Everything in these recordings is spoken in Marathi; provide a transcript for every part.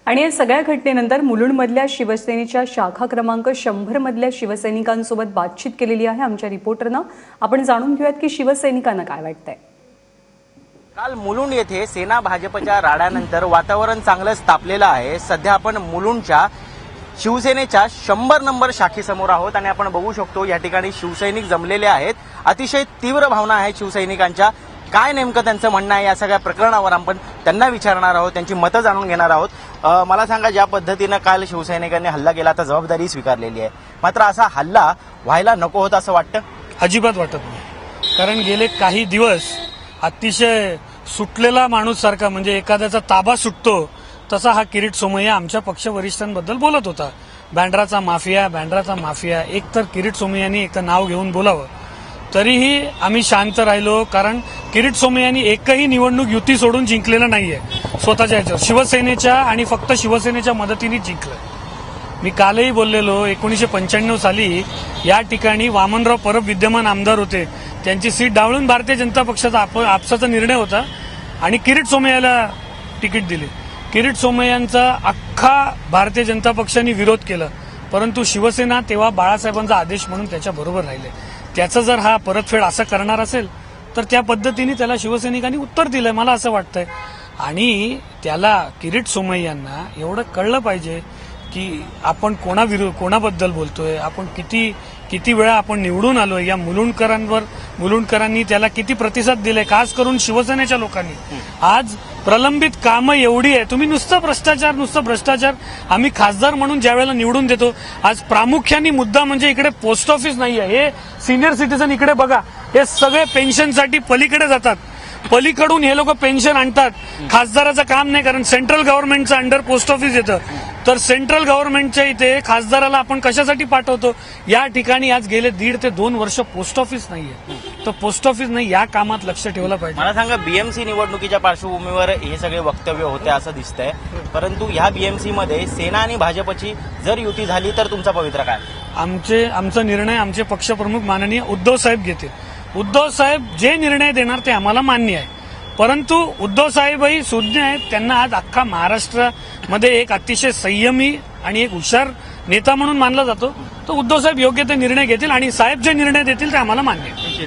आणि या सगळ्या घटनेनंतर मुलुंडमधल्या शिवसेनेच्या शाखा क्रमांक 100 मधल्या शिवसैनिकांसोबत बातचीत केलेली आहे आमच्या रिपोर्टरनं। आपण जाणून घेऊयात की शिवसैनिकांना काय वाटतंय। काल मुलुंड येथे सेना भाजपच्या राड्यानंतर वातावरण चांगलंच तापलेलं आहे। सध्या आपण मुलुंडच्या शिवसेनेच्या 100 नंबर शाखेसमोर आहोत आणि आपण बघू शकतो या ठिकाणी शिवसैनिक जमलेले आहेत। अतिशय तीव्र भावना आहेत शिवसैनिकांच्या। काय नेमकं त्यांचं म्हणणं आहे या सगळ्या प्रकरणावर आपण त्यांना विचारणार आहोत, त्यांची मतं जाणून घेणार आहोत। मला सांगा, ज्या पद्धतीनं काल शिवसैनिकांनी हल्ला केला आता जबाबदारी स्वीकारलेली आहे, मात्र असा हल्ला व्हायला नको होता असं वाटतं? अजिबात वाटत नाही, कारण गेले काही दिवस अतिशय सुटलेला माणूस सारखा, म्हणजे एखाद्याचा ताबा सुटतो तसा हा किरीट सोमय्या आमच्या पक्ष वरिष्ठांबद्दल बोलत होता। बँड्राचा माफिया। एक तर किरीट सोमय्यांनी एक तर नाव घेऊन बोलावं, तरीही आम्ही शांत राहिलो, कारण किरीट सोमय्यांनी एकही निवडणूक युती सोडून जिंकलेलं नाहीये। स्वतःच्या याच्यावर शिवसेनेच्या आणि फक्त शिवसेनेच्या मदतीने जिंकलं। मी कालही बोललेलो, 1995 साली या ठिकाणी वामनराव परब विद्यमान आमदार होते, त्यांची सीट डावळून भारतीय जनता पक्षाचा आपसाचा निर्णय होता आणि किरीट सोमय्याला तिकीट दिले। किरीट सोमय्यांचा अख्खा भारतीय जनता पक्षाने विरोध केला, परंतु शिवसेना तेव्हा बाळासाहेबांचा आदेश म्हणून त्याच्या बरोबर राहिले। त्याचं जर हा परतफेड असं करणार असेल तर त्या पद्धतीने त्याला शिवसैनिकांनी उत्तर दिलंय, मला असं वाटतंय। आणि त्याला किरीट सोमय्यांना एवढं कळलं पाहिजे की आपण कोणाबद्दल बोलतोय, आपण किती वेळा आपण निवडून आलोय, या मुलुंडकरांनी त्याला किती प्रतिसाद दिलाय, खास करून शिवसेनेच्या लोकांनी। आज प्रलंबित कामं एवढी आहे, तुम्ही नुसतं भ्रष्टाचार आम्ही खासदार म्हणून ज्या वेळेला निवडून देतो, आज प्रामुख्याने मुद्दा म्हणजे इकडे पोस्ट ऑफिस नाहीये। हे सिनियर सिटीजन इकडे बघा, हे सगळे पेन्शनसाठी पलीकडे जातात, पलीकडून हे लोक पेन्शन आणतात। खासदाराचं काम नाही, कारण सेंट्रल गव्हर्नमेंटचं अंडर पोस्ट ऑफिस येतं, तर सेंट्रल गव्हर्नमेंटच्या इथे खासदाराला आपण कशासाठी पाठवतो? या ठिकाणी आज गेले 1.5 ते 2 वर्ष पोस्ट ऑफिस नाहीये, तर पोस्ट ऑफिस नाही, या कामात लक्ष ठेवलं पाहिजे। मला सांगा, बीएमसी निवडणुकीच्या पार्श्वभूमीवर हे सगळे वक्तव्य होते असं दिसतंय, परंतु ह्या बीएमसी मध्ये सेना आणि भाजपची जर युती झाली तर तुमचा पवित्रा काय? आमचा निर्णय आमचे पक्षप्रमुख माननीय उद्धव साहेब घेतील। उद्धव साहेब जे निर्णय देणार ते आम्हाला मान्य आहे, परंतु उद्धव साहेबही सुज्ञ आहेत, त्यांना आज अख्खा महाराष्ट्रामध्ये एक अतिशय संयमी आणि एक हुशार नेता म्हणून मानला जातो। तर उद्धव साहेब योग्य ते निर्णय घेतील आणि साहेब जे निर्णय देतील ते आम्हाला मान्य आहे।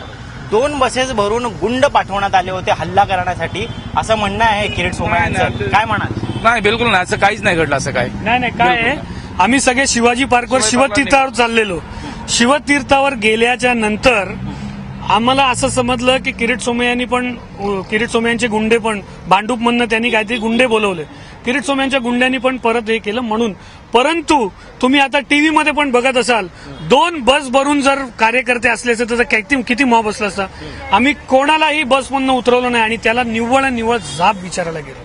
2 बसेस भरून गुंड पाठवण्यात आले होते हल्ला करण्यासाठी असं म्हणणं आहे किरीट सोमय्यांचं, काय म्हणाल? नाही, बिलकुल नाही, असं काहीच नाही घडलं। असं काय नाही, काय आहे, आम्ही सगळे शिवाजी पार्कवर शिवतीर्थावर चाललेलो। शिवतीर्थावर गेल्याच्या नंतर आम्हाला असं समजलं की किरीट सोमय्यांचे गुंडे पण भांडूपमधनं त्यांनी काहीतरी गुंडे बोलवले, किरीट सोमय्यांच्या गुंड्यांनी पण परत हे केलं म्हणून। परंतु तुम्ही आता टीव्हीमध्ये पण बघत असाल, 2 बस भरून जर कार्यकर्ते असले असते तर किती मॉब असलं असतं। आम्ही कोणालाही बसमधनं उतरवलं नाही आणि त्याला निव्वळ जाब विचारायला गेलो।